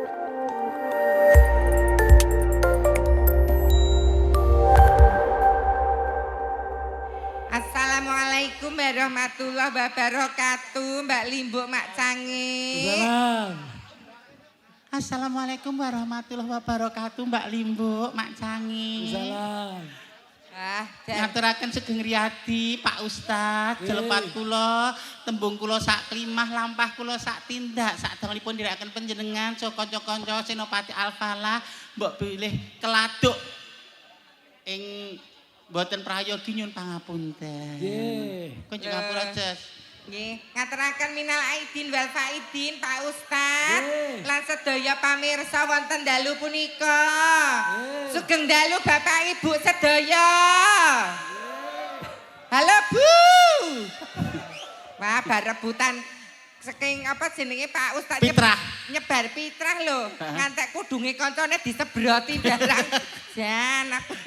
Assalamualaikum warahmatullahi wabarakatuh, Mbak Limbuk Mak Cangi. Salam. Assalamualaikum warahmatullahi wabarakatuh, Mbak Limbuk Mak Cangi. Salam. Ngaturaken Sugeng Riyadi, Pak Ustadz, jelepat kula, tembung kula sak klimah, lampah kula sak tindak, sak damelipun direkaken panjenengan, kanca-kanca Senopati Alfalah, mbok bilih keladuk ing mboten prayogi nyun pangapunten. Nggih. Kunjung ngapura, Jas. Nggih, ngaturaken minal aidin wal faidin Pak Ustadz. Lan sedaya pamirsa wonten dalu punika. Sugeng dalu Bapak Ibu sedaya. Halo Bu. Wah, barebutan saking apa jenenge Pak Ustadz Pitrah. nyebar pitrah lho. Ngantek kudunge kancane disebroti barang. Jan aku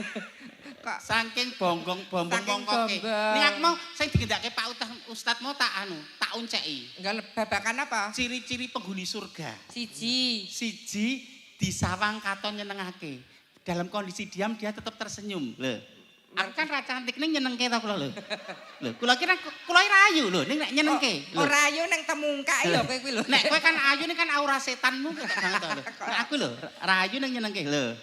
kok Saking bombong Saking mongkoke. bombong. Ning aku mau sing digendake Pak Ustadz mau tak unceki. enggak babakan apa? Ciri-ciri penghuni surga. Siji. Siji disawang katon nyenengake. Dalam kondisi diam dia tetap tersenyum. Lho. Aku kan ra cantik ning nyenengke ta kula lho. Lho, kula kira kula rayu lho ning nek nyenengke. Lho. Ora ayu ning temungkak lho kowe kuwi lho. Nek kowe kan ayu ning kan aura setanmu ketok banget to lho. Nek aku lho rayu ning nyenengke lho.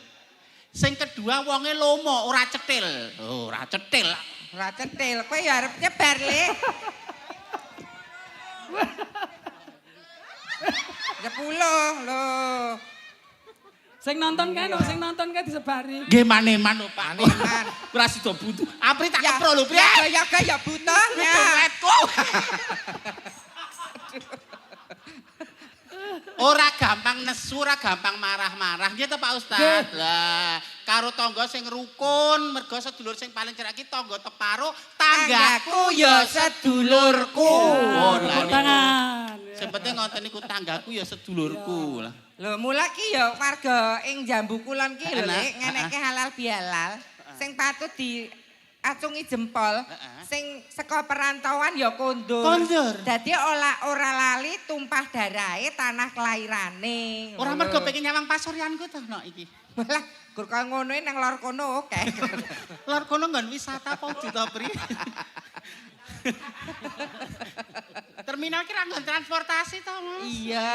Sing kedua wonge lomo ora cetil. Oh, ora cetil. Ora cetil, kowe ya arep nyebar le. 10 lho. Sing nonton kan disebari. Nggih maneman lho Pak. Maneman. Ora sida butuh. Apri tak Ya, kepro lho, Pri. ya butuh ya. Wetku. Ora gampang nesu, ora gampang marah-marah. Nggih to Pak Ustadz. Lah, karo tangga sing rukun, mergo sedulur sing paling cerak iki tangga teparo, tanggaku ya sedulurku. Oh, Tepuk tangan. Sing penting ngoten niku tanggaku ya sedulurku. Lah. Lho, mula ki ya warga ing Jambu Kulon ki lho, Enak. Lek, ngeneke halal bihalal. Sing patut diacungi jempol. Sing saka perantauan ya kondur. Kondur. Dadi ora lali tumpah darahe tanah kelairane. Ora mergo pengen nyawang pasuryanku to no iki. Malah gur kaya ngono nang lor kono oke. Lor kono nggon wisata apa to, Pri? Terminal ki ra nggon transportasi to, Mas. Iya.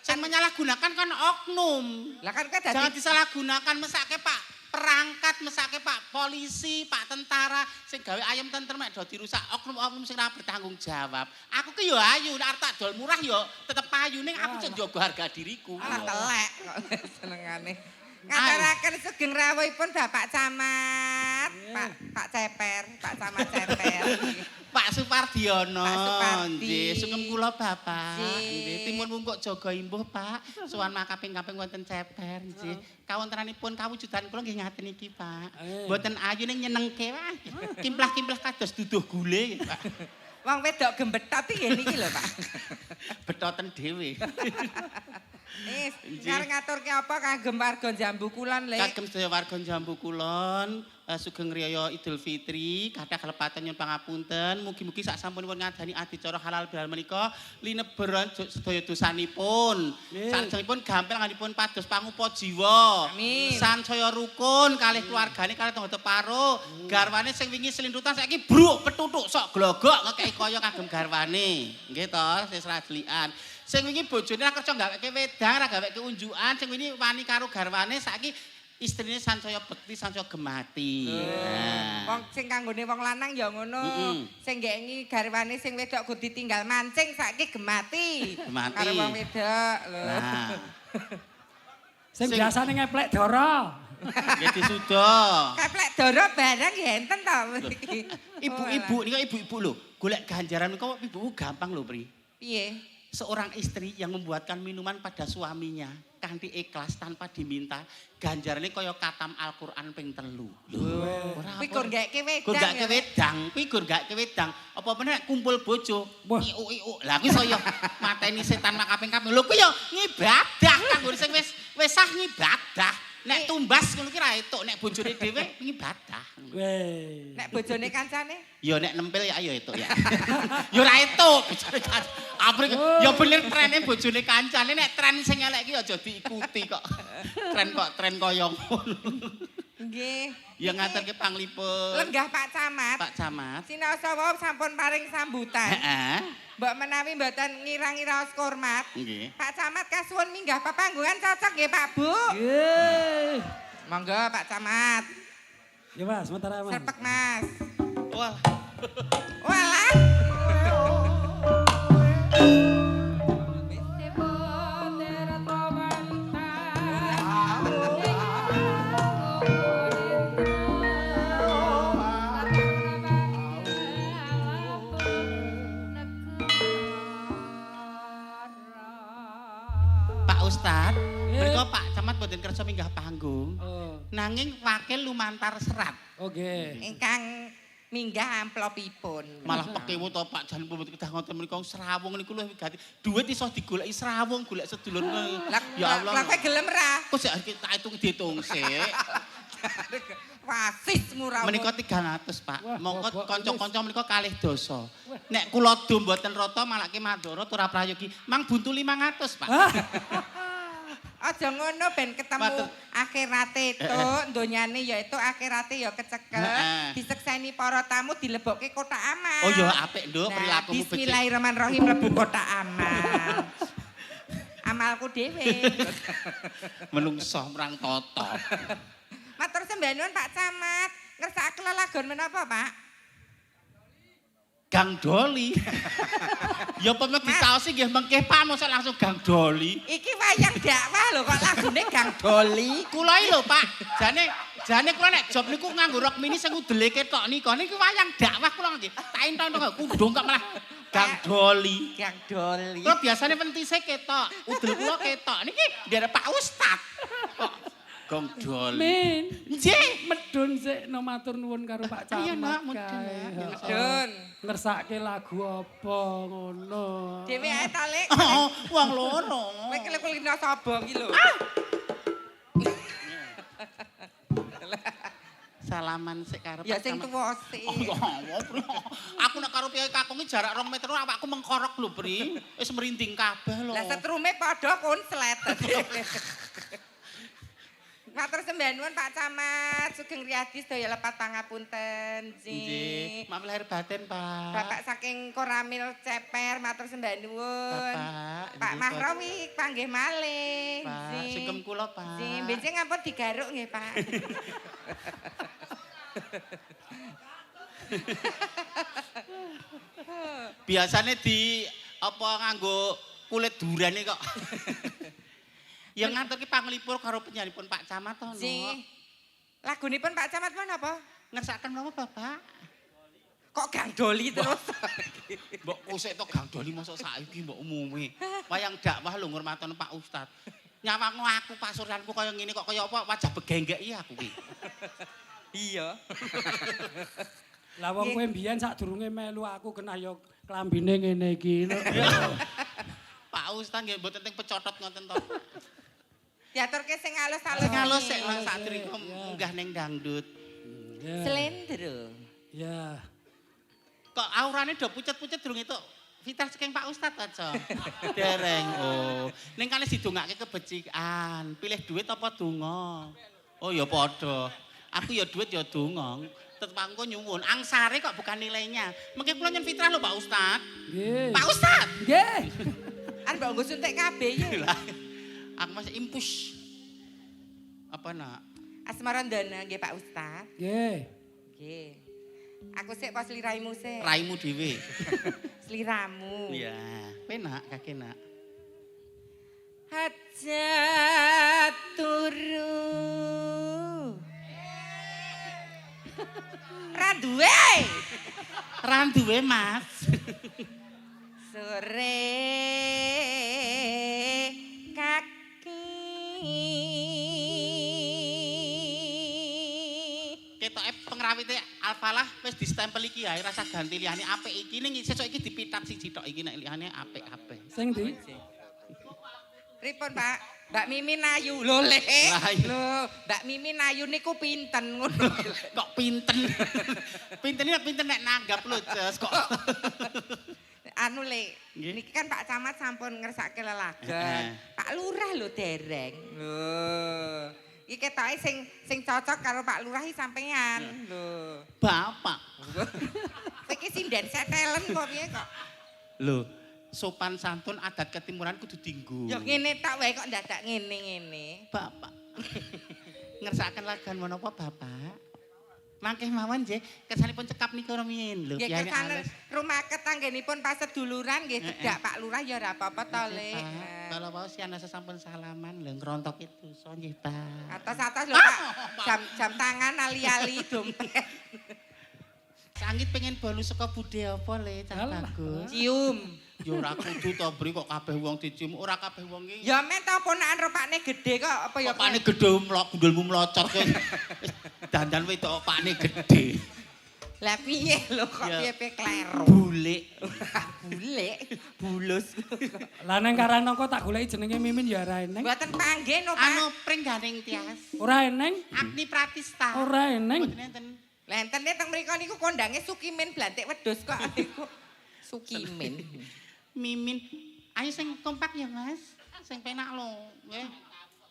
Sing menyalahgunakan kan oknum. Lah kan dadi Jangan disalahgunakan mesake Pak perangkat, mesake Pak polisi, Pak tentara sing gawe ayam tentrem mek do dirusak oknum-oknum sing ora bertanggung jawab. Aku ki yo ayu nek arep tak dol murah yo tetep ayu ning aku cek njogo harga diriku. alah telek kok senengane. Ngaturaken sugeng rawuhipun Bapak Camat, Pak Ceper, Pak Camat Ceper. Pak Supardiono. Pak Supardi. Nggih, sugeng kula Bapak. Nggih. Nggih, timun mungkuk jaga imbuh, Pak. Sowan makaping-kaping wonten ceper nggih. Kawontenanipun kawujudan kula nggih ngaten iki, Pak. Mboten ayu ning nyenengke wae. Kimplah-kimplah kados duduh gule, Pak. Wong wedok gembethot iki niki lho, Pak. Betoten dhewe. Sekarang ngaturke apa kangge warga Jambu Kulon, Lek? Kagem sedaya warga Jambu Kulon, sugeng riyaya Idul Fitri, kathah kalepatan nyuwun pangapunten. Mugi-mugi sak sampunipun ngadani adicara halal bihalal menika lineberan sedaya dosanipun. Salajengipun gampil nganipun pados pangupa jiwa. Amin. Sansaya rukun kalih keluargane kalih tangga teparo. Garwane sing wingi selintutan saiki bruk petutuk sok glogok ngekeki kaya kagem garwane. Nggih to, sing sradlian. Sing wingi bojone ra kerja gaweke wedang, ra gaweke unjukan, sing wingi wani karo garwane saiki istrine sansaya bekti, sansaya gemati. Wong sing kanggone wong lanang ya ngono. Sing ngengi garwane sing wedok kudu ditinggal mancing saiki gemati. Gemati. Karo wong wedok lho. Nah, Sing biasane ngeplek dara. nggih disuda. Keplek doro barang ya enten to iki. Ibu-ibu nika ibu-ibu lho, golek ganjaran nika ibu gampang lho, Pri. Piye? Seorang istri yang membuatkan minuman pada suaminya kanthi ikhlas tanpa diminta, ganjarannya kaya katam Al-Qur'an ping 3. Kuwi gur gake wedang. Gur gak ya, Lek? wedang, kuwi gur gak wedang. Apa meneh kumpul bojo, Wah. iuk-iuk. Lah kuwi saya mateni setan makaping-kaping. Lho kuwi ya ngibadah kanggo sing wis sah ngibadah. Nek tumbas ngono ki ra etuk, nek bojone dhewe ngibadah. Weh. Nek bojone kancane? Ya nek nempel ya ayo itu ya. Ya ora itu bojone kancane. Aprik ya bener trene bojone kancane nek tren sing elek iki aja diikuti kok. Tren kaya ngono. Nggih. Ya ngaturke panglipun. Lenggah Pak Camat. Pak Camat. Sinaosa wau sampun paring sambutan. Heeh. Mbok menawi mboten ngira-ngira hormat. Nggih. Pak Camat kasuwun minggah pepanggungan cocok nggih Pak Bu. Nggih. Monggo Pak Camat. Ya Mas, sementara Mas. Serpek Mas. Wah. Walah. Pak Ustad, mereka Pak Camat boten kersa minggah panggung. Oh, Nanging wakil lumantar serat. oke. Ingkang minggah amplopipun. Malah pekewo to Pak Jan pun kedah ngoten menika serawung niku luwih wigati. Duit iso digoleki serawung, golek sedulur. Ya Allah. Lah kowe gelem ra? Kok sik tak diitung sik. Wasis murah. Menika 300, Pak. Wah, Mongko bobok, kanca-kanca menika kalih dosa. Nek kula do mboten rata malake Mandara ora prayogi. Mang buntu 500, Pak. Aja ngono ben ketemu Matur. akhirate tuk, donyane ya itu akhirate ya kecekel. Heeh. Disekseni para tamu dilebokke kotak amal. Oh ya apik, Nduk, Nah, perilakumu becik. Bismillahirrahmanirrahim mlebu kotak amal. Amalku dhewe. Menungso mrang tata. Matur sembah nuwun Pak Camat. Ngersakaken lelagon menapa, Pak? Gang Doli. Ya pemeh ditaosi nggih mengke Pak mosok langsung Gang Doli. Iki wayang dakwah lho kok lagune Gang Doli. Kula iki lho Pak, jane kula nek job niku nganggo rok mini sing udele ketok nika. Niki wayang dakwah kula nggih. Tak entok-entok kudung kok malah Gang Doli. Gang Doli. Kula biasane pentise ketok, udel kula ketok. Niki ndere Pak Ustad. Kok Gang Doli. Min. Nggih. Medun sik no matur nuwun karo Pak Camat. Iya, Nak, medun, kae. Nak. Dun. Ngersake lagu apa ngono. Dhewe ae ta Lek. Oh, wong loro. Kowe kelep-kelipno sapa iki lho. Salaman sik karo Ya Pak sing Camat. tuwa sik. Oh, ya Allah, Bro. Aku nek karo piye kakung iki jarak 2 meter awakku mengkorok lho, Bri. Wis merinding kabeh lho. Lah setrume padha konslet. Matur sembah nuwun Pak Camat, Sugeng Riyadi sedaya lepat pangapunten. Nggih, maaf lahir batin, Pak. Bapak saking Koramil Ceper matur sembah nuwun. Bapak, Pak nggih, Mahrawi panggih malih. Pak, Nggih. sugeng kula, Pak. Nggih, benjing ampun digaruk nggih, Pak. Biasane di apa nganggo kulit durane kok. Ya ngantuk ki panglipur karo penyanipun Pak Camat to, Nggih. Lagunipun Pak Camat menapa? Ngersakaken menapa, Bapak? Kok Gang Doli terus? Mbok kusik to Gang Doli mosok saiki mbok umume. Wayang dakwah lho ngurmatono Pak Ustad. Nyawangno aku pasuryanku kaya ngene kok kaya apa wajah begenggek iki aku ki. Iya. Lah wong kowe mbiyen sadurunge melu aku kena ya klambine ngene iki. Pak Ustad nggih mboten teng pecotot ngoten to. Diaturke sing alus-alus. Sing alus sik lan sadurunge munggah ning dangdut. Ya. Slendro. Ya. Kok aurane do pucet-pucet durung itu fitrah saking Pak Ustad aja. Dereng. Oh, ning kali didongake kebecikan, pilih duit apa donga? Oh ya padha. Aku ya duit ya donga. Tetep aku nyuwun, angsare kok bukan nilainya. Mengke kula nyen fitrah lho Pak Ustad. Nggih. Pak Ustad. Nggih. An mbok nggo suntik kabeh ya. Lah, aku masih impus. Apa nak? Asmarandana nggih Pak Ustad. Nggih. Nggih. Aku sik pas liraimu sik. Raimu dhewe. Sliramu. Iya, penak kaki nak. Hajat turu. Raduwe. Randuwe, Mas. Sore kaki. Ketoke pengrawite Alfalah wis distempel iki ae rasa ganti liyane apik iki ning sesuk iki dipitat siji tok iki nek liyane apik kabeh. Sing ndi? Pripun, Pak? Mbak Mimin ayu lho Le. Lah, iya. Lho, Mbak Mimin ayu niku pinten ngono. Kok pinten. Pinten nek nanggap lho, Jos kok. Anu Le, Nggih. niki kan Pak Camat sampun ngersake Heeh. lelagon. Pak Lurah lho dereng. Lho. Iki ketoke sing cocok karo Pak Lurah iki sampean. Lho. Bapak. Iki sinden setelen kok piye kok. Lho, sopan santun adat ketimuran kudu dienggo. Ya ngene tok wae kok dadak ngene-ngene. Bapak. Ngersakaken lagan menapa Bapak? Mangkeh mawon nggih, kesanipun cekap nika rumiyin lho. Nggih Kyai kesane Ales. rumah ketanggenipun pas seduluran nggih cedak Pak Lurah ya ora apa-apa to Le. Pak, kalau mau si anak sesampun salaman lho ngrontok itu so nggih Pak. Atas-atas lho Pak. Jam tangan ali-ali dompet. Sangit pengen bolu saka budhe apa le Cak Alah. Bagus? Cium. Ya ora kudu to Bri kok kabeh wong dicium, ora kabeh wong iki. Ya men to ponakan rupane gede kok apa ya. Opane gedhe gundulmu mlocot kowe. Dandan wedok opane gedhe. Lah piye lho kok Ya. piye kleru. Bulik. Bulek, bulus. Lah neng Karanaka tak goleki jenenge Mimin ya ora eneng. Mboten panggih no Pak. Anu pringganing tias. Ora eneng. Agni Pratista. Ora eneng. Mboten enten. Lentene teng mriko niku kondange Sukimin blantik wedhus kok niku. Sukimin. Mimin. Ayo sing kompak ya Mas. Sing penak lho. Nggih.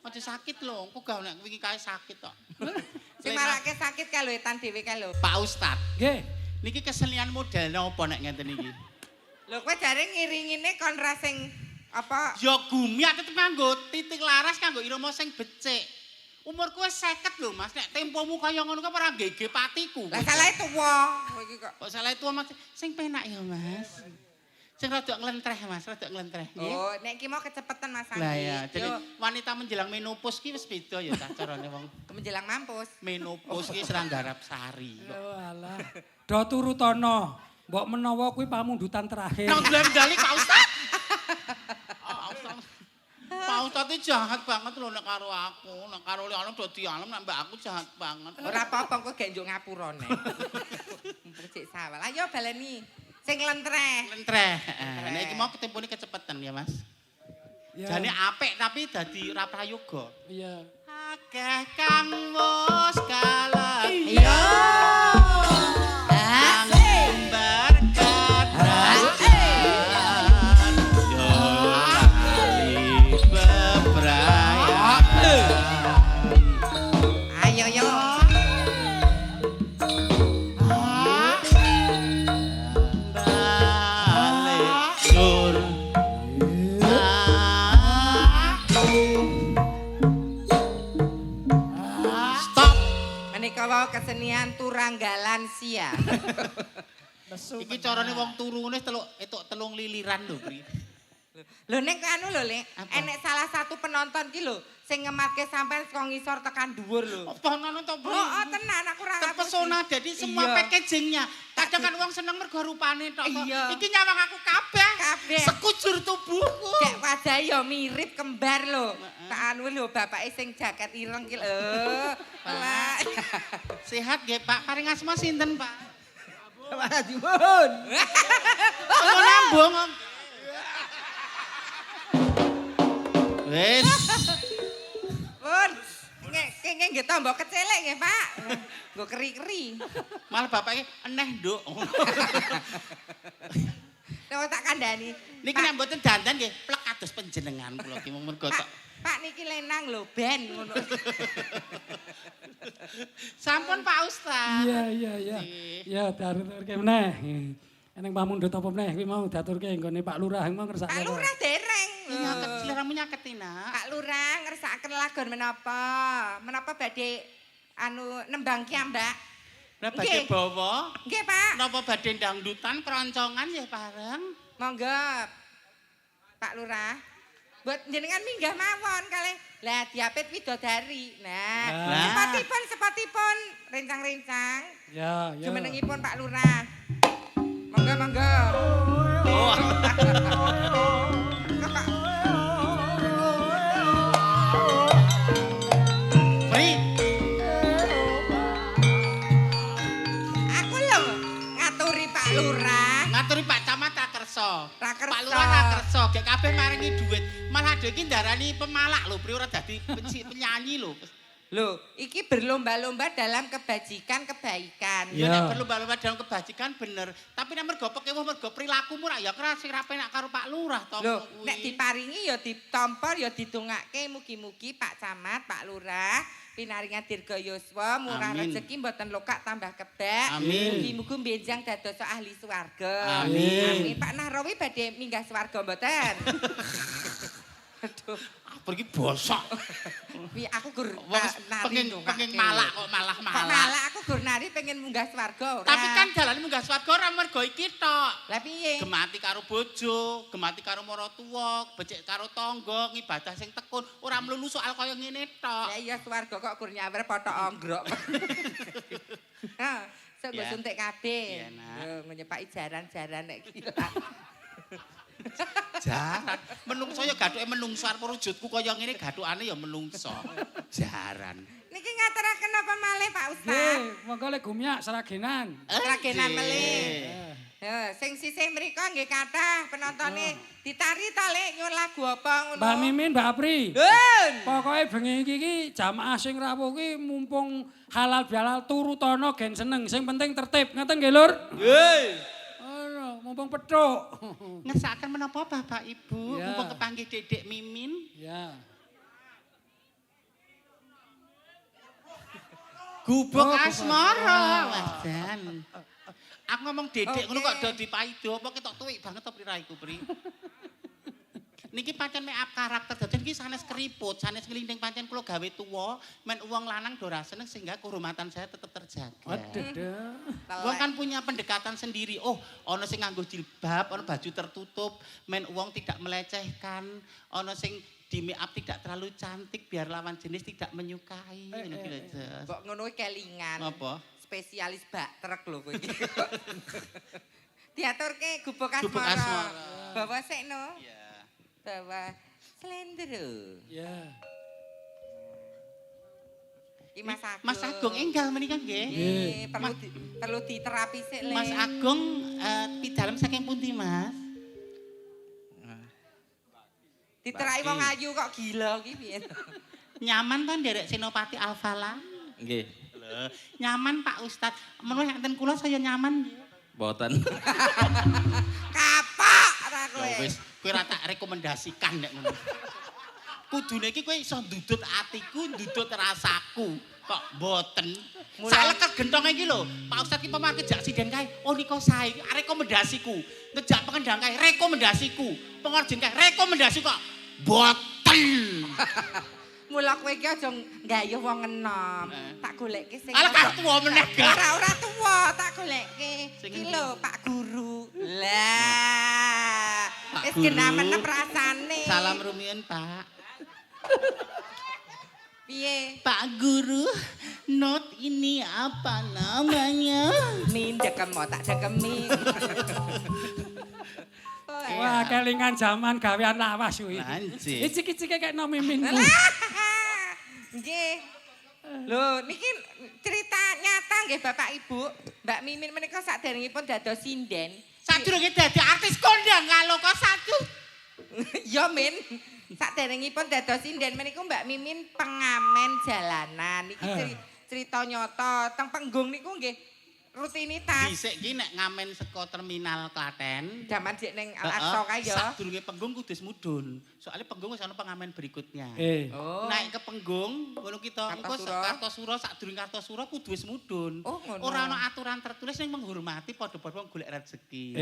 Aja sakit lho, engko gak nek wingi kae sakit kok. Sing marake sakit kaluetan dhewe kae lho. Pak Ustad, Nggih. niki kesenian model napa nek ngenten iki? Lho kowe jare ngiringine kon ra sing apa Ya gumi aku tetep nganggo titik laras kanggo irama sing becik. Umurku wis 50 lho Mas, nek tempomu kaya ngono kok ora nggege patiku. lah salahe tuwa kowe iki kok. Kok salah itu Mas, sing penak ya Mas. Sing rada nglentreh Mas, rada nglentreh nggih. Oh, nek iki mau kecepetan Mas Anggi. Lah ya, jadi Yo, wanita menjelang menopause ki wis beda ya ta carane wong. menjelang mampus. Menopause ki serang garap sari. Oh alah. Do turu tono. Mbok menawa kuwi pamundutan terakhir. Nang dalan-dalan Pak Ustad. Pak Ustad iki jahat banget lho nek karo aku, nek karo liane dadi alam nek mbak aku jahat banget. Ora apa-apa kowe gek njuk ngapurane. Mumpung cek sawal. Ayo baleni. Sing lentreh. Lentreh. Nek iki mau ketempone kecepetan ya Mas. Ya. Jane apik tapi dadi ra prayoga. Iya. Akeh kang wis kalah. Iya. Asik. Berkat rajaan. Yo kali bebrayaan. Ayo yo. Balik sur. Stop. Menika wau kesenian turanggalan sia. Iki carane wong turune telung liliran lho, Pri. Lho nek anu lho, Lek, Apa? enek salah satu penonton ki lho sing ngematke sampean saka ngisor tekan dhuwur lho. Apa ngono to, Pri? Oh, tenan aku ora Terpesona jadi semua Iya. packagingnya. Kadang kan wong seneng mergo rupane tok. kok. Iya. Iki nyawang aku kabeh. Kabeh. Sekujur tubuhku. Dek wajah ya mirip kembar lho. Tak anu lho bapake sing jaket ireng ki lho. Lah. Sehat nggih, Pak. Paring asma sinten, Pak? Majuun. Apa nambung? Wis. Pun. Nggih nggih tambah kecelek nggih, Pak. Nggo keri-keri. Malah bapake eneh, Nduk. Nek tak kandhani. Niki nek mboten dandan nggih, plek kados panjenengan kula ki mung mergo tok. Pak niki lenang lho ben ngono. Sampun Pak Ustaz. Iya iya iya. Nggih. Ya diaturke meneh. Eneng pamundhut apa meneh kuwi mau diaturke nggone Pak Lurah mau ngersake. Pak Lurah dereng. Nyaket sliramu nyaketi, Nak. Pak Lurah ngersakaken lagon menapa? Menapa badhe anu nembang ki, Mbak? Lah badhe Nggih. bawa, Nggih, Pak. napa badhe dangdutan keroncongan ya bareng. Monggo. Pak Lurah. Buat jenengan minggah mawon kalih. Lah diapit widodari. Nah, Lah. sepatipun rencang-rencang. Ya ya. Jumenengipun Pak Lurah. Monggo monggo. Oh. Kok, Pak? Pri, Aku lho ngaturi Pak Lurah. ngaturi Pak Camat ra kersa. Ra kersa. Pak Lurah ra kersa, gek kabeh maringi dhuwit. Malah dhewe iki ndarani pemalak lho, Pri ora dadi penyanyi lho. Loh, iki berlomba-lomba dalam kebajikan kebaikan. Ya nek berlomba-lomba dalam kebajikan bener, tapi nek mergo pekewo mergo prilakumu ra ya kerasi ra penak karo Pak Lurah to. Loh, nek diparingi ya ditampa ya didongake mugi-mugi Pak Camat, Pak Lurah pinaringan dirga yuswa, murah rezeki mboten lokak tambah kebak. Mugi-mugi benjang dados ahli swarga. Amin. Pak Nahrawi badhe minggah swarga mboten? Aduh, pergi bosok. Aku gur nari pengen malak kok malah malak. Malak aku gur nari pengen munggah swarga ora. Tapi kan dalane munggah swarga ora mergo iki tok. Lah piye? Gemati karo bojo, gemati karo maratuwa, becik karo tangga, ngibadah sing tekun, ora melulu soal kaya ngene tok. Lah iya swarga kok gur nyawer potok onggrok. Ha, sok go suntik kabeh. Lho, nyepaki jaran-jaran nek gila. Jaran. Menungso ya gathuke menungso arep wujudku kaya ngene gathukane ya menungso. Jaran. Niki ngaturaken apa malih Pak Ustaz? Nggih, monggo le gumyak seragenan. Seragenan melih. Sing sisih mriko nggih kathah penontone ditari ta Lek nyuwun lagu apa ngono. Mbak Mimin, Mbak Apri. Dun. Pokoke bengi iki jamaah sing rawuh ki mumpung halal bihalal turu tono gen seneng. Sing penting tertib. Ngoten nggih, Lur? Nggih. Mumpung petuk. Ngesakaken menapa Bapak Ibu? Ya. Mumpung kepanggih Dedek Mimin. Ya. Gubuk Oh, asmara, wajan. Aku ngomong Dedek ngono Oke. kok dadi paido apa ketok tuwik banget to Pri raiku, Pri. Niki pancen make up karakter dadi niki sanes keriput, sanes nglinding pancen kula gawe tuwa, men wong lanang do ra seneng sehingga kehormatan saya tetap terjaga. Waduh. Wong kan punya pendekatan sendiri. Oh, ana sing nganggo jilbab, ana baju tertutup, men wong tidak melecehkan, ana sing di make up tidak terlalu cantik biar lawan jenis tidak menyukai. Ngono ki lho, Jos. Mbok ngono kelingan. Apa? Spesialis bak truk lho kowe iki. Diaturke gubuk Gubuk asmara. asmara. Bawa sekno. Iya. Bawa slendro. Ya. Iki Mas Agung. Mas Agung enggal menika nggih. Nggih, perlu diterapi sik Le. Mas Agung pidalem saking pundi, Mas? Diterai wong ayu kok gila iki piye? Nyaman to nderek Senopati Alfala? Nggih, Lho, nyaman Pak Ustad. Menurut enten kula saya nyaman nggih. mboten. Kapak ta kowe. Ya wis, kowe ra tak rekomendasikan nek ngono. Kudune iki kowe iso ndudut atiku, ndudut rasaku. Kok mboten. Sak leket gentonge iki lho, Pak Ustad ki pamane jak siden kae. Oh nika sae, rekomendasiku. Ngejak pengendang kae, rekomendasiku. Pengorjen kae, rekomendasiku kok. Mboten. Mula kowe iki aja nggayuh wong enom. Tak golekke sing Alah karo tuwa meneh gak. ora tuwa, tak golekke. Iki lho Pak Guru. Lah, Pak wis Guru. genamen rasane. Salam rumiyin, Pak. Piye? Pak Guru, not ini apa namanya? Nindekem tak dekemi. Wah, kelingan zaman gawean lawas kuwi. Anjir. Icik-icike kayak no Mimin. Nggih. Lho, niki cerita nyata nggih Bapak Ibu. Mbak Mimin menika saderengipun dados sinden. Sadurunge dadi artis kondang kalau kok satu. Ya Min. Saderengipun dados sinden menika Mbak Mimin pengamen jalanan. Niki cerita nyata teng Penggung niku nggih rutinitas. Dhisik ki nek ngamen saka terminal Klaten. Jaman dik ning Al-Aqsa kae ya. Sadurunge Penggung kudu mudhun. Soalnya Penggung wis ana pengamen berikutnya. Oh. Naik ke Penggung, ngono kita engko Kartosura sadurunge Kartosura kudu wis mudhun. Oh, ngono. Ora ana aturan tertulis yang menghormati padha-padha wong golek rezeki.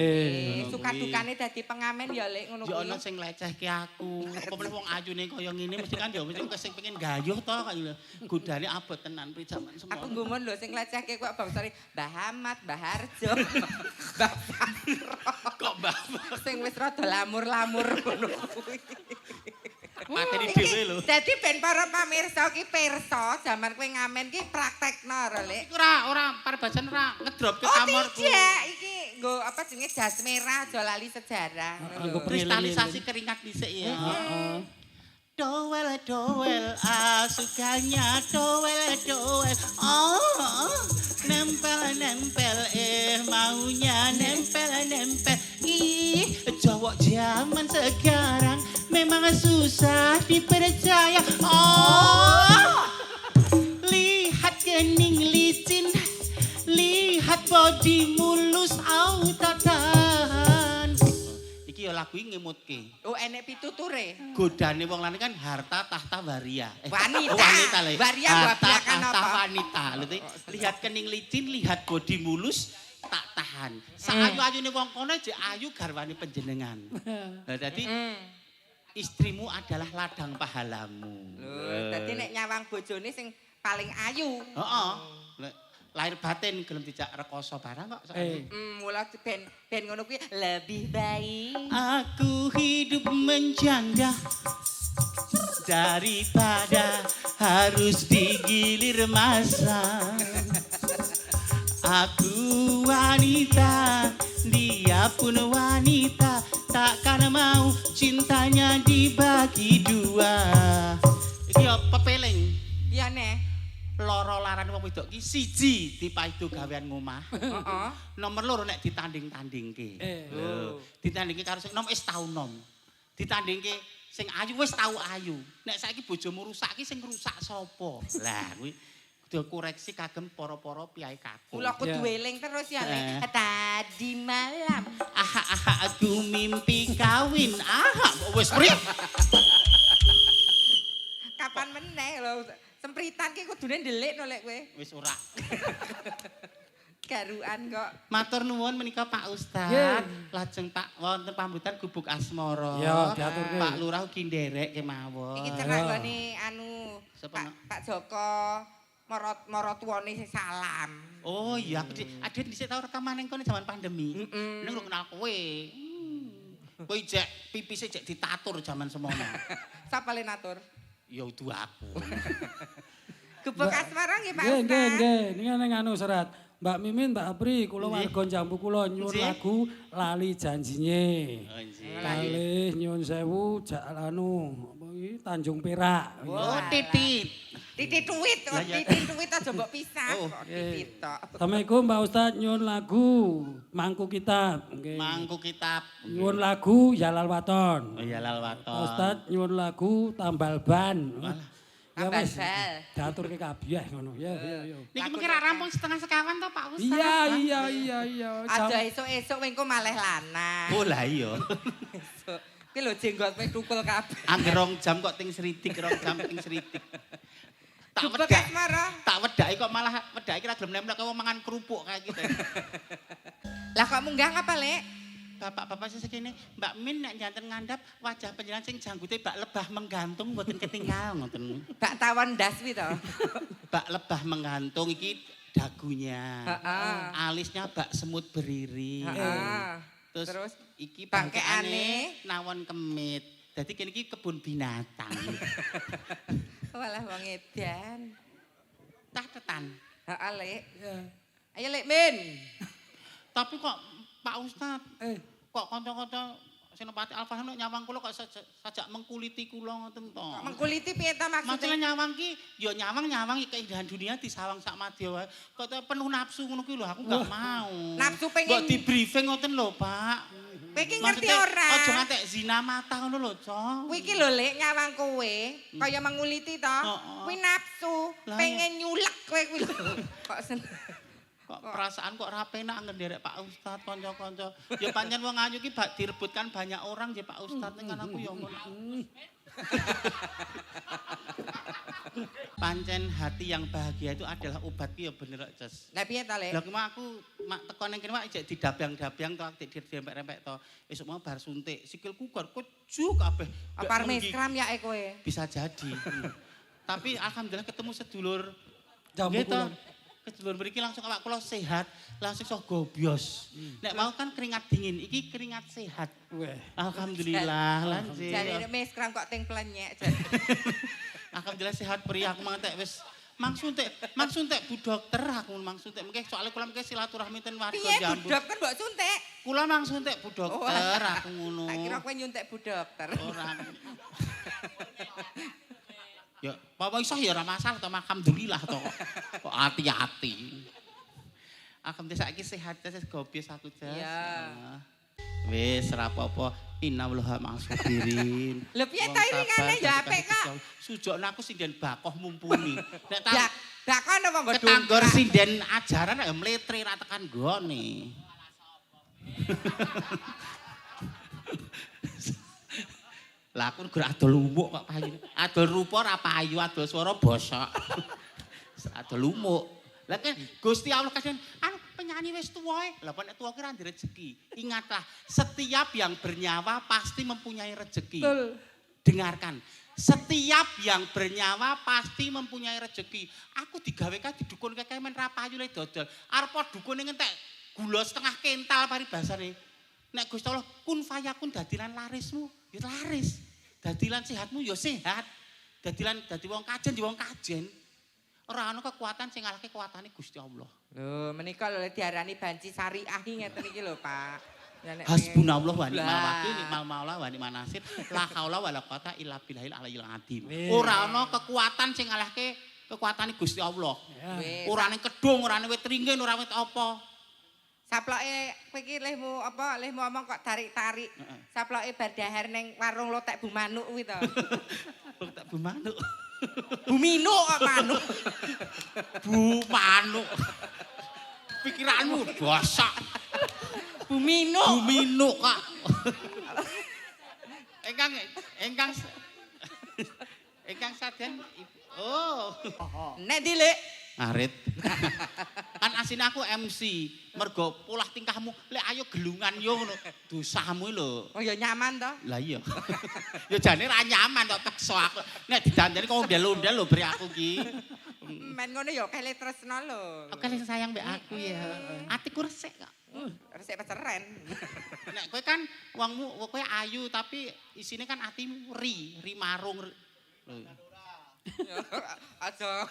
Suka dukane dadi pengamen ya Lek ngono Ya ana kuwi. sing lecehke aku. Apa meneh wong ayune kaya ngene mesti kan ya mesti sing pengen gayuh to kaya lho. Godane abot tenan pri jaman semono. Aku nggumun lho sing lecehke kok bangsane Mbah Ahmad, Mbah Harjo, Mbah Sandro. Kok mbak Sing wis rada lamur-lamur ngono kuwi. materi dhewe lho. Dadi ben para pamirsa ki pirsa jaman kowe ngamen ki praktekno ora Lek. Iku ora parbasan ora ngedrop ke Oh kamorku. tidak, iki nggo apa jenenge jas merah aja lali sejarah. Nggo Kristalisasi keringat dhisik ya. Dowel dowel sukanya dowel dowel nempel nempel maunya nempel nempel ih cowok zaman sekarang memang susah dipercaya. Oh, lihat kening licin, lihat body mulus, tatahan. Iki ya lagu ini ngemutke. Oh enek pituture. Godane wong lanang kan harta tahta waria. Wanita. Wanita le. Waria harta wabiakan tahta apa? wanita. Lho lihat kening licin, lihat body mulus, tak tahan. Saayu-ayune wong kono je ayu garwane panjenengan. Lah dadi istrimu adalah ladang pahalamu. Lho, dadi nek nyawang bojone sing paling ayu. Heeh. Lahir batin gelem dijak rekoso barang kok sekali. Mula ben ngono kuwi lebih baik. Aku hidup menjanda daripada harus digilir masa. Aku wanita, dia pun wanita, takkan mau cintanya dibagi dua. Iki apa peling? Iya neh. Loro laran wong wedok ki siji dipaido gawean ngomah. Heeh. Nomor loro nek ditanding-tandingke. Ditandingke karo sing nom wis tau nom. Ditandingke sing ayu wis tau ayu. Nek saiki bojomu rusak ki sing rusak sapa? Lah kuwi kudu koreksi kagem para-para piyai kakung. Kula kudu eling terus ya nek tadi malam. Aku mimpi kawin. Wis mrih. Kapan meneh lho sempritan ki kudune ndelik no lek kowe. Wis ora. Garukan kok. Matur nuwun menika Pak Ustaz. Lajeng Pak wonten pambutan gubuk asmara. Ya, diaturke. Pak Lurah ugi nderek kemawon. Iki cerak gone anu Pak Joko maratuwane sing salam. Oh iya, aku adit dhisik tau rekaman ning kono jaman pandemi. Ning lu kenal kowe. Kowe jek pipise jek ditatur jaman semono. Sapa le natur? Ya itu aku. Gubuk asmara nggih Pak Nggih, Ustaz. nggih. Niki ning anu serat. Mbak Mimin, Mbak Apri, kula warga Jambu kula nyuwun lagu Lali Janjine. Oh nggih. Kalih nyuwun sewu jak anu apa iki Tanjung Perak. Oh titit. Titit duit, titit duit aja mbok pisah kok titit tok. Assalamualaikum Mbak Ustaz, nyuwun lagu Mangku Kitab. Nggih. Mangku kitab. Nyuwun lagu Yalal Waton. Oh iya lalwaton. Pak Ustaz nyuwun lagu Tambal Ban. Ya Tambal wis. bal. Diaturke kabeh ngono. Ya. Niki mungkin rak rampung setengah sekawan to Pak Ustaz. Iya. Aja esuk-esuk wengko malih lanang. Oh lah iya. Esuk. Ki lho jenggotmu tukul kabeh. Angger 2 jam kok ting sridik, 2 jam ting sridik. Tak Gubuk wedak. asmara. Tak wedaki kok malah wedaki ra gelem nemplek wong mangan kerupuk kayak gitu. Lah kok munggah apa, Lek? Bapak-bapak sekene, Mbak Min nek janten ngandhap wajah panjenengan sing janggute bak lebah menggantung mboten ketinggal ngoten. Bak tawon ndas kuwi to. Bak lebah menggantung iki dagunya. Heeh. Alisnya bak semut beriri. Heeh. Terus iki bangkeane nawon kemit. Dadi kene iki kebun binatang. Walah wong edan. Catetan. Heeh, Lek. Ayo Lek Min. Tapi kok Pak Ustad, kok kanca-kanca Senopati Alfa nek nyawang kula kok sajak mengkuliti kula ngoten to. Mengkuliti piye ta Maksudnya maksudnya? nyawang ki ya nyawang keindahan dunia disawang sak madya wae. Kok penuh nafsu ngono ki lho aku enggak mau. Nafsu pengen- Kok di briefing ngoten lho, Pak. Kowe iki ngerti Maksudnya, ora? Aja ngantek zina mata ngono lho, Cong. Kuwi iki lho Lek nyawang kowe kaya menguliti to. Kuwi nafsu, Lah, pengen nyulek kowe kuwi lho. Kok Kok perasaan kok ra penak ngenderek Pak Ustad kanca-kanca. Ya pancen wong ayu ki direbutkan banyak orang ya Pak Ustad ning aku ya ngono. Pancen hati yang bahagia itu adalah obat ki ya bener kok, Ces. Lah piye ta Lek? Lah kemah aku teko ning kene wae jek didabyang-dabyang to, dirempek-rempek to. Esuk mau bar suntik, sikilku gar keju kabeh. Apa meskram ya kowe? Bisa jadi. Tapi alhamdulillah ketemu sedulur Jambu Nggih to. kula. Sedulur mriki langsung awak kula sehat, langsung iso gobyos. Nek mau kan keringat dingin, iki keringat sehat. Weh. Alhamdulillah lanjut. Jare meskram kok ting plenyek. Alhamdulillah sehat pri aku mantek wis mangsuntek Bu Dokter aku mangsuntek mengke soalnya kula mengke silaturahmi ten warga Piye Bu Jambu. Dokter mbok suntik? Kula mangsuntek Bu Dokter aku ngono. Tak kira kowe nyuntik Bu Dokter. Ora. Ya, apa iso ya ora masalah to, alhamdulillah to. Kok hati-hati. Alhamdulillah saiki sehat wis gobyos aku, Jas. Iya. Wis ora apa-apa. Innallaha ma'as-sabirin. Lho piye to iringane ya apik kok. Sujokna aku sinden bakoh mumpuni. Nek Bakon apa nggo ketanggor sinden ajaran ya mletre ra tekan gone. Lah aku ora adol lumuk kok payu. Adol rupa ora payu, adol swara bosok. Adol lumuk. Lah kan Gusti Allah kadang anu penyanyi wis tuwa e. Lah nek tuwa ki ra rezeki. Ingatlah, setiap yang bernyawa pasti mempunyai rezeki. Betul. Dengarkan. Setiap yang bernyawa pasti mempunyai rezeki. Aku digawe di dukun kayak men ra payu le dodol. Arep dukune ngentek gula setengah kental paribasane. Nek Gusti Allah kun fayakun dadilan larismu, ya laris. Dadilan sehatmu ya sehat. Dadi wong kajen ya wong kajen. Ora ana kekuatan sing ngalahke kekuatane Gusti Allah. Lho, menika lho diarani banci syariah ngeten iki lho, Pak. Ya nek Hasbunallah wa ni'mal wakil, ni'mal maula wa ni'man nasir. La haula wala quwata illa billahil aliyyil azim. Ora ana kekuatan sing ngalahke kekuatane Gusti Allah. Ora ning kedung, ora ning wit ringin, ora wit apa. Saploke kowe iki lehmu apa? Lehmu omong kok tarik-tarik. Saploke bar dahar ning warung lotek Bu Manuk kuwi to. Lotek Bu Manuk. Bu Minuk kok Manuk. Bu Manuk. Pikiranmu bosok. Bu Minuk. Bu Minuk kok. Engkang saden. Oh. Nek dilek Arit. Kan asin aku MC, mergo polah tingkahmu lek ayo gelungan yo ngono. Dosamu lho. oh ya nyaman to. Lah iya. Ya jane ra nyaman tok tekso aku. Nek didandani kok ondel-ondel lho bri aku ki. Men ngono ya kele tresno lho. Oke sing sayang mbek aku ya. Atiku resik kok. Resik peceren. Nek kowe kan wongmu kowe ayu tapi isine kan atimu ri marung. Lho. Aja.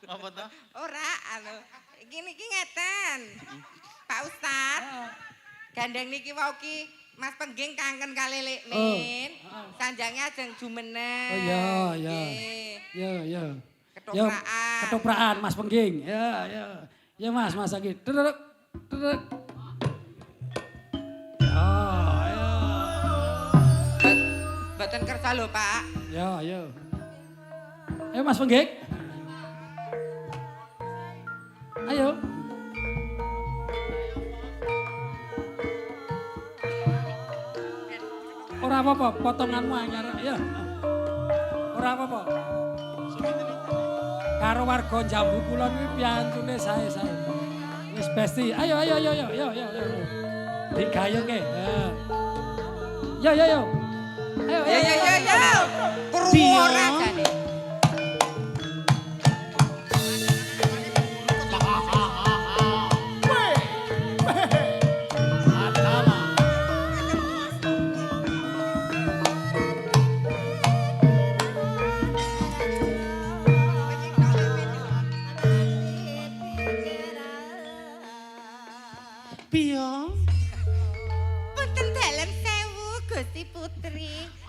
Apa to? Ora anu. Iki niki ngeten. Pak Ustad. Gandeng niki wau ki Mas Pengging kangen kali Lek Min. Sanjange ajeng jumeneng. Oh iya, iya. Nggih. Ya, ya. Ketopraan. Ketopraan Mas Pengging. Ya, ya. Ya Mas lagi. Dedek. Dedek. Ya, ya. Mboten kersa lho, Pak. Ya, ya. Ayo Mas Pengging. Ayo. Ora apa-apa, potonganmu anyar ya. Ora apa-apa. Karo warga Jambu Kulon kuwi piantune sae-sae. Wis besti. Ayo. Digayungke. Ya. Yo. Ayo. Krungu ora jane.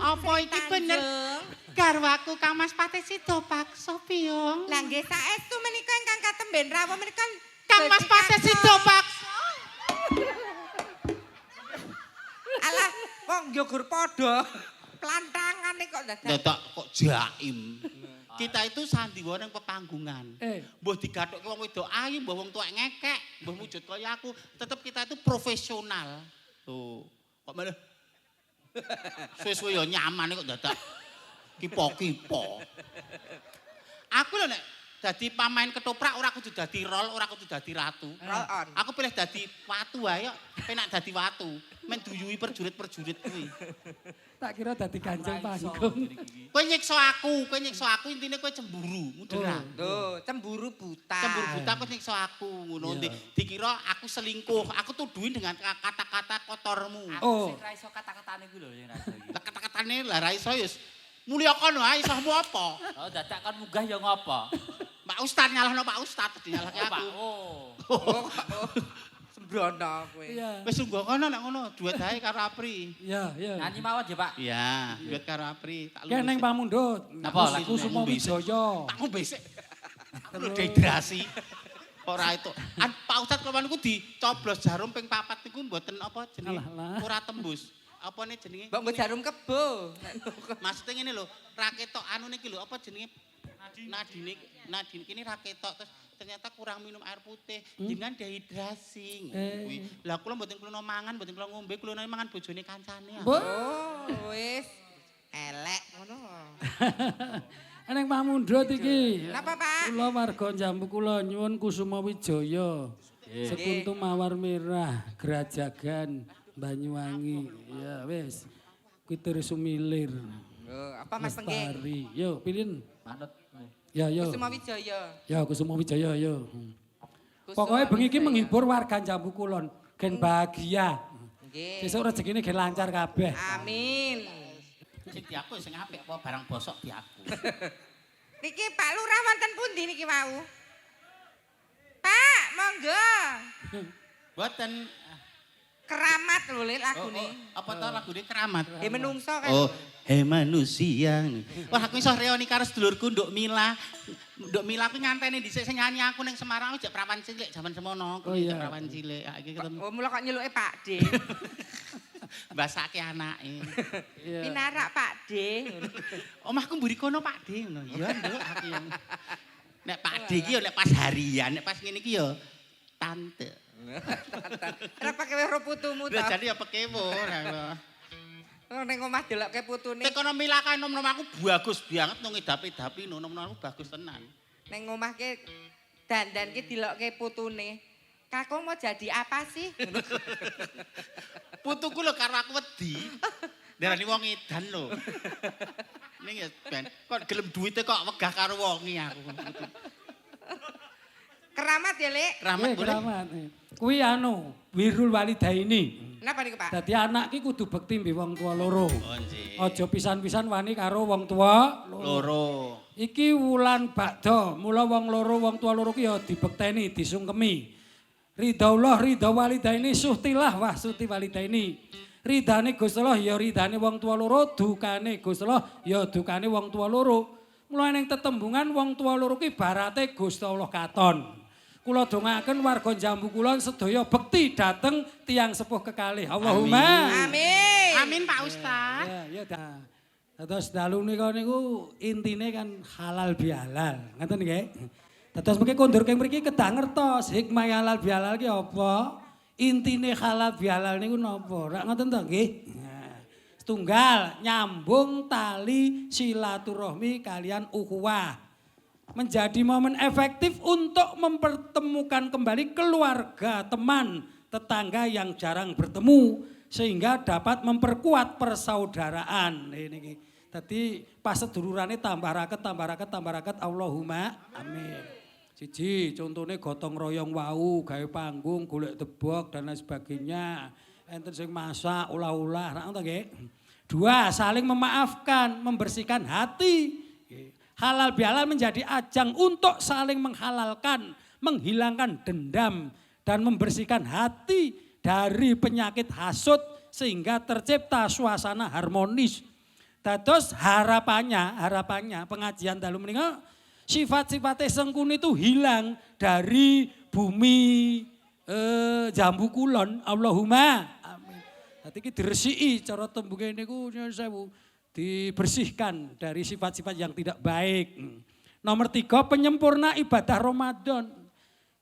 Apa iki bener garwaku Kang Mas Patesito Pakso Piyong? Lah nggih saestu menika ingkang katemben rawuh menika Kang Mas Patesito Pakso. Alah wong njogur padha plantangane kok dadak. Dadak kok jaim. Kita itu sandiwara ning pepanggungan. Mbah digathukke wong wedok ayu, mbah wong tuwek ngekek, mbah wujud kaya aku, tetep kita itu profesional. Tuh, kok malah suwe-suwe ya nyaman kok dadak kipo-kipo. Aku lho nek dadi pamain ketoprak ora kudu dadi rol, ora kudu dadi ratu. Aku pilih dadi watu wae kok, penak dadi watu. Men duyui perjurit-perjurit kuwi. Tak kira dadi kanjeng panggung. Kowe nyiksa aku intine kowe cemburu, mudera. Tuh, cemburu buta. Cemburu buta kowe nyiksa aku ngono. Dikira aku selingkuh, aku tuduhin dengan kata-kata kotormu. Oh. Sing ra iso kata-katane kuwi lho sing ra iso iki. Kata-katane lah ra iso ya mulya kono ae isomu apa? Oh, dadak kan munggah ya ngopo? Pak Ustad nyalahno Pak Ustad dinyalahke aku. Oh. Sembrono kowe. Iya. Wis sungguh kono nek ngono duet ae karo Apri. Iya. Nyanyi mawon ya, Pak. Iya, duet karo Apri. Tak Keneng pamundhut. Apa lagu Kusumo Wijaya. Tak ngombe sik. Lu dehidrasi. Ora itu. Pak Ustaz kula niku dicoblos jarum ping 4 niku mboten apa jenenge? Ora tembus. Apa nih jenenge? Mbok jarum kebo. Maksudnya ngene lho, raketok anu niki lho, apa jenenge? Nadine kini raketok terus ternyata kurang minum air putih, jenengan dehidrasi. Lah kula mboten kula mangan, mboten kula ngombe, kula mangan bojone kancane. Oh, wis elek ngono. Eneng pamundhut iki. Napa, Pak? Kula warga Jambu kula nyuwun Kusuma Wijaya. Sekuntum Mawar Merah, Gerajagan, Banyuwangi. Ya wis. Kuwi terus sumilir. Apa Mas Pengging? Lestari. Yo, pilih. Manut. Ya, yo. Kusuma Wijaya. Ya, Kusuma Wijaya, yo. Pokoknya bengi iki menghibur warga Jambu Kulon. Gen bahagia. Nggih. Sesuk rezekine gen lancar kabeh. Amin. Sing di aku sing apik apa barang bosok di aku. Niki Pak Lurah wonten pundi niki wau? Pak, monggo. Mboten Keramat lho Lek lagune. apa to lagune keramat. Menungso kan. Oh, manusia. Wah, aku iso reoni karo sedulurku Nduk Mila. Nduk Mila kuwi nganteni dhisik sing nyanyi aku ning Semarang jak prawan cilik jaman semono. Oh iya. Prawan cilik. Iki ketemu. Oh, mula kok nyeluke Pak D. Mbasake anake. Pinarak Pak D. Omahku mburi kono Pak D ngono. Ya Nduk aku yang. Nek Pak D iki ya nek pas harian, nek pas ngene iki ya tante. Ora pakai weruh putumu to. Lah jadi ya pekewo. Ning omah delokke putune. Ekonomi lah kan nom-nom aku bagus banget nang edapi-edapi nom-nom aku bagus tenan. Ning omah ke dandan ki delokke putune. Kakung mau jadi apa sih? Putuku lho karo aku wedi. Darani wong edan lho. Ning ya ben kok gelem duwite kok wegah karo wonge aku. Keramat ya, Lek. Keramat boleh. Keramat. Kuwi anu, Wirul Walidaini. Napa niku, Pak? Dadi anak ki kudu bekti mbi wong tua loro. Oh nggih. Aja pisan-pisan wani karo wong tua Loro. Iki wulan bakda, mula wong loro wong tua loro ki ya dibekteni, disungkemi. Ridhaullah ridha walidaini suhtilah wah suti walidaini. Ridane Gusti Allah ya ridane wong tua loro, dukane Gusti Allah ya dukane wong tua loro. Mula ning tetembungan wong tua loro ki barate Gusti Allah katon. Kula dongaaken warga Jambu Kulon sedaya bekti dhateng tiyang sepuh kekalih. Allahumma Amin. Amin Pak Ustaz. Ya, ya. Terus dalu nika niku intine kan halal bihalal. Ngoten nggih. Terus mengke kondur keng mriki kedah ngertos hikmah halal bihalal ki apa? Intine halal bihalal niku napa? Rak ngoten to nggih. Nah, setunggal nyambung tali silaturahmi kalian ukhuwah. Menjadi momen efektif untuk mempertemukan kembali keluarga, teman, tetangga yang jarang bertemu sehingga dapat memperkuat persaudaraan. Ini tadi pas sedulurane tambah raket Allahumma amin. Siji contohnya gotong royong wau, gawe panggung, golek tebok dan lain sebagainya. Enten sing masak, ulah-ulah, nggih. Dua, saling memaafkan, membersihkan hati. Halal bihalal menjadi ajang untuk saling menghalalkan, menghilangkan dendam dan membersihkan hati dari penyakit hasut sehingga tercipta suasana harmonis. Dados harapannya pengajian dalu menika sifat-sifat sengkuni itu hilang dari bumi Jambu Kulon. Allahumma amin. Dadi iki diresiki cara tembunge niku nyuwun sewu. Dibersihkan dari sifat-sifat yang tidak baik. Nomor 3, penyempurna ibadah Ramadan.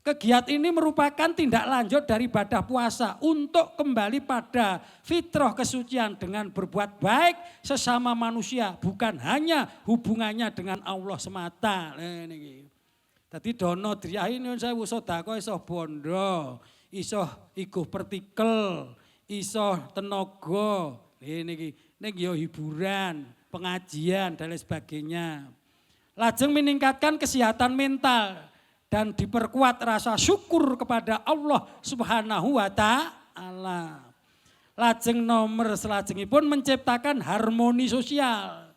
Kegiatan ini merupakan tindak lanjut dari ibadah puasa untuk kembali pada fitrah kesucian dengan berbuat baik sesama manusia, bukan hanya hubungannya dengan Allah semata. Tadi dono driyahi nyuwun sewu sedekah iso bondo, iso iguh partikel, iso tenaga. Ini hiburan, pengajian dan lain sebagainya. Lajeng meningkatkan kesehatan mental dan diperkuat rasa syukur kepada Allah Subhanahu wa Ta'ala. Lajeng nomor selajengipun menciptakan harmoni sosial.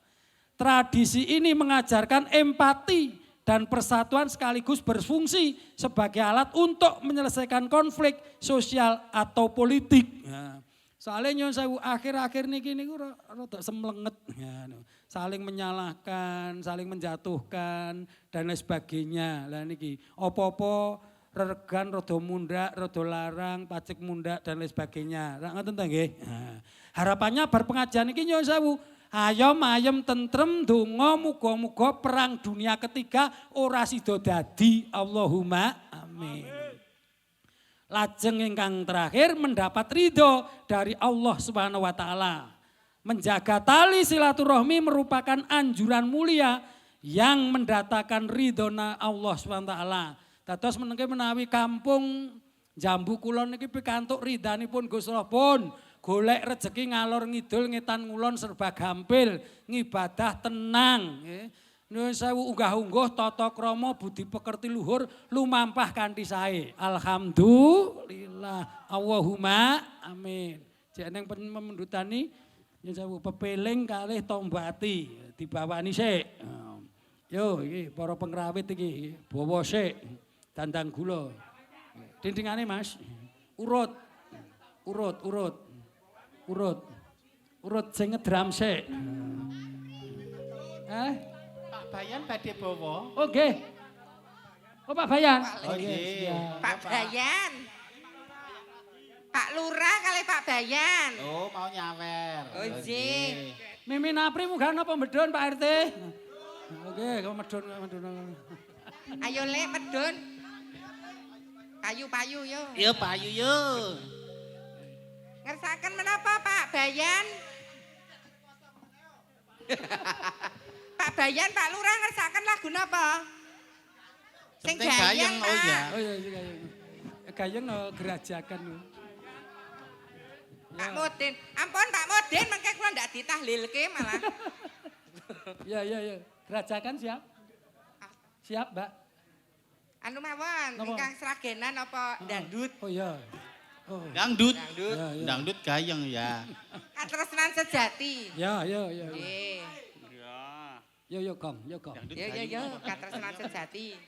Tradisi ini mengajarkan empati dan persatuan sekaligus berfungsi sebagai alat untuk menyelesaikan konflik sosial atau politik. Soalnya nyuwun sewu akhir-akhir niki niku rada semlenget ya, saling menyalahkan, saling menjatuhkan dan lain sebagainya. Lah niki apa-apa reregan, rada mundak, rada larang, pacek mundak dan lain sebagainya. Ra ngoten ta nggih. Nah, harapannya bar pengajian iki nyuwun sewu. Ayem tentrem donga muga-muga perang dunia ketiga ora sida dadi. Allahumma amin. Lajeng ingkang terakhir mendapat ridho dari Allah Subhanahu wa taala. Menjaga tali silaturahmi merupakan anjuran mulia yang mendatangkan ridhona Allah Subhanahu wa taala. Dados menengke menawi kampung Jambu Kulon niki pikantuk ridhanipun Gusti Allah pun golek rezeki ngalor ngidul ngetan ngulon serba gampil, ngibadah tenang nggih. Nuwun sewu unggah-ungguh tata krama budi pekerti luhur lumampah kanthi sae. Alhamdulillah. Allahumma amin. Jek ning pemendutani nyuwun sewu pepeling kalih tombati dibawani sik. Yo iki para pengrawit iki bawa sik dandang gula. Dindingane Mas. Urut. Urut sing ngedram sik. Pak Bayan badhe bawa. Oh nggih. Oh Pak Bayan. Oh nggih. Pak Bayan. Pak Lurah kali Pak Bayan. Oh, mau nyawer. Oh nggih. Mimin Apri munggah napa medun Pak RT? Oke, kamu medun. Ayo Lek medun. Payu yo. Yo payu yo. Ngersaken menapa Pak Bayan? Pak Bayan, Pak Lurah ngersaken lagu napa? Sing Penting gayeng oh iya. Oh iya gayeng. Gayeng no gerajakan no. Pak Mudin. Ampun Pak Mudin, mengke kula ndak ditahlilke malah. Ya. Gerajakan siap? Siap, Mbak. Anu mawon, Napa? ingkang seragenan apa dangdut? Oh iya. Oh. Dangdut. Ya. Dangdut gayeng ya. Katresnan sejati. Ya. Nggih. Yo Kong. Dangdut Yo, katresnan sejati.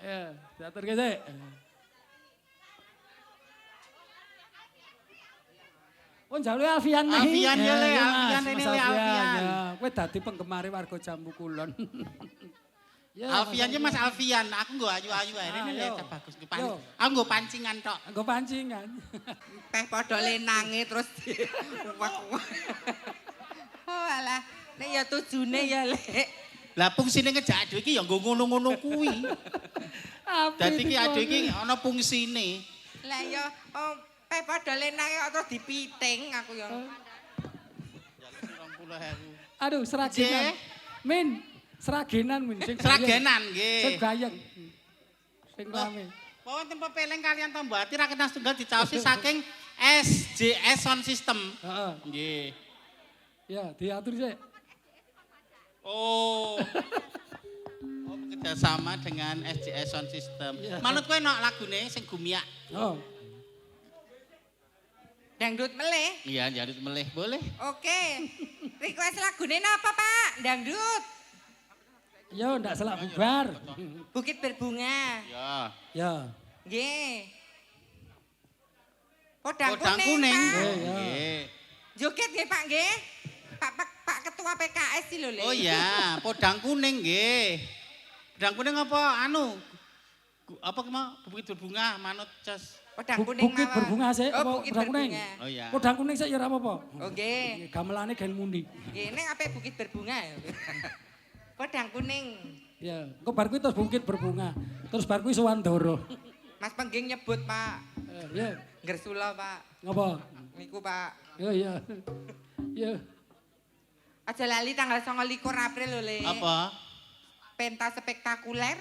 Ya, teater gede. Oh, njaluk Alfian nih. Alfian ya, Le. Mas, Alfian ini, Mas Le, Alfian. Ya, kowe dadi penggemar warga Jambu Kulon. Ya, Alfian Mas Alfian, aku nggo ayu-ayu ae. Ini yo. lihat bagus. Yo. Aku nggo pancingan tok. Nggo pancingan. Teh padha lenange terus uwak-uwak. Oh alah, nek ya tujune ya, Lek. Lah fungsine ngejak aduk iki ya nggo ngono-ngono kuwi. Dadi iki aduk iki ana fungsine. Lah ya teh padha lenange kok terus dipiting aku ya. 20.000. Aduh, seragenan. Min, seragenan min sing Seragenan nggih. Sing gayeng. Sing rame. Wonten pepeleng kalian Tombati raketan tunggal dicaosi saking SJS Sound System. Heeh. Nggih. Ya, diatur sik. Oh. Bekerja sama dengan SJS Sound System. Ya. Manut kowe nok lagune sing gumiak. Oh. Dangdut meleh. Iya, jadi meleh boleh. Oke. Request lagune napa, Pak? Dangdut. Yo ndak selak bubar. Bukit Berbunga. Ya. Ya. Nggih. Podang Kodang kuning, kuning. Pak. Nggih. Joget nggih, Pak nggih. Pak Ketua PKS sih lho, Le. Oh iya, podang kuning nggih. Podang kuning apa anu? Apa kemau bukit berbunga manut cas. Podang kuning Bukit mawon. berbunga sik Oh, apa Bukit podang kuning? Berbunga. Oh iya. Podang kuning sik ya ora apa-apa. Oh, nggih. Gamelane gen mundi. Nggih, ning ape Bukit Berbunga ya. Podang kuning. Ya, engko bar kuwi terus bukit berbunga. Terus bar kuwi Suwandoro. Mas Pengging nyebut, Pak. Ya, Gersula, Pak. ngapa? Niku, Pak. Ya. Ya. Aja lali tanggal 29 April lho, Le. Apa? Pentas spektakuler.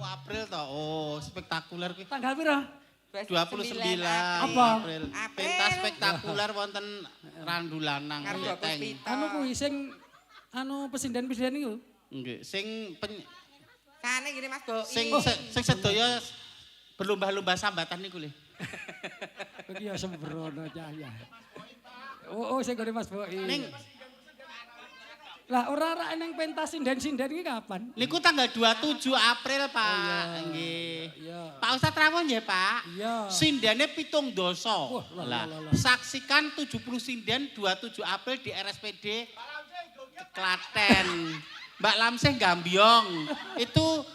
Oh April toh. Oh, spektakuler kuwi. Tanggal pira? 29 Apa? April. April. Pentas spektakuler wonten Randu Lanang Ngarep Leteng. Puspita. Anu kuwi sing anu presiden-presiden iku. Nggih, sing Sane gini Mas Boi. sing sedaya berlomba-lomba sambatan niku lho. Iki ya sembrono cahya. Oh, sing gone Mas Boi. Ning Lah ora rak ning pentas sinden-sinden iki kapan? Niku tanggal 27 April, Pak. Nggih. Iya. Pak Ustadz rawuh nggih, Pak. Iya. Sindene 7 doso. Lah. Saksikan 70 sinden 27 April di RSPD Klaten. Mbak Lamseh Gambyong. Itu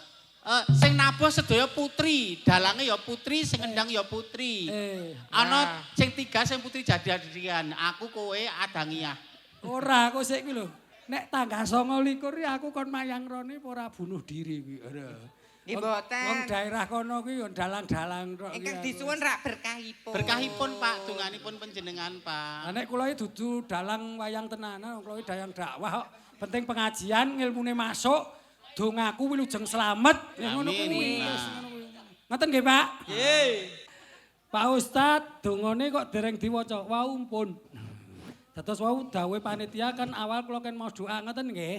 sing nabuh sedaya putri, dalange ya putri, sing ngendang ya putri. Ana sing 3 sing putri jadi-jadian. Aku kowe Adangiyah. Ora aku sik kuwi lho. Nek tanggal 29 iki aku kon mayang rone apa ora bunuh diri kuwi. Nggih mboten. Wong daerah kono kuwi ya dalang-dalang tok. Ingkang disuwun rak berkahipun. Berkahipun Pak, donganipun panjenengan Pak. Lah nek kula iki dudu dalang wayang tenanan, kula iki dayang dakwah kok. Penting pengajian, ngilmune masuk, dongaku wilujeng slamet. Ya ngono kuwi. Ngoten nggih, Pak? Nggih. Pak Ustadz, dongane kok dereng diwaca. Wau pun. Dados wau dawuh panitia kan awal kula kan mau doa ngoten nggih.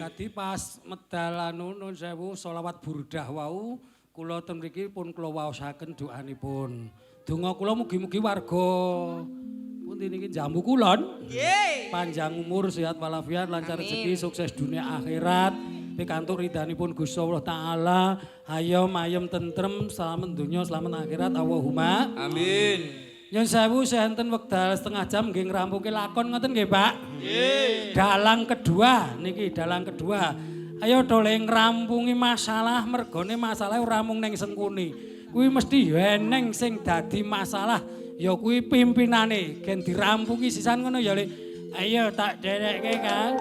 Dadi pas medal nuwun sewu selawat burdah wau kula ten mriki pun kula waosaken doanipun. Donga kula mugi-mugi warga pundi niki jambu kulon. Nggih. Panjang umur, sehat walafiat, lancar rezeki, sukses dunia akhirat. Pikantuk ridhanipun Gusti Allah taala, hayom ayem tentrem, selamat dunya, selamat akhirat. Allahumma amin. Nyun sewu senten wekdal setengah jam nggih ngrampungi lakon ngoten nggih, Pak? Nggih. Dalang kedua niki, dalang kedua. Ayo dole ngrampungi masalah mergone masalah ora mung ning Sengkuni. Kuwi mesti eneng sing dadi masalah ya kuwi pimpinane gen dirampungi sisan ngono ya Le. Ayo tak derekke kan.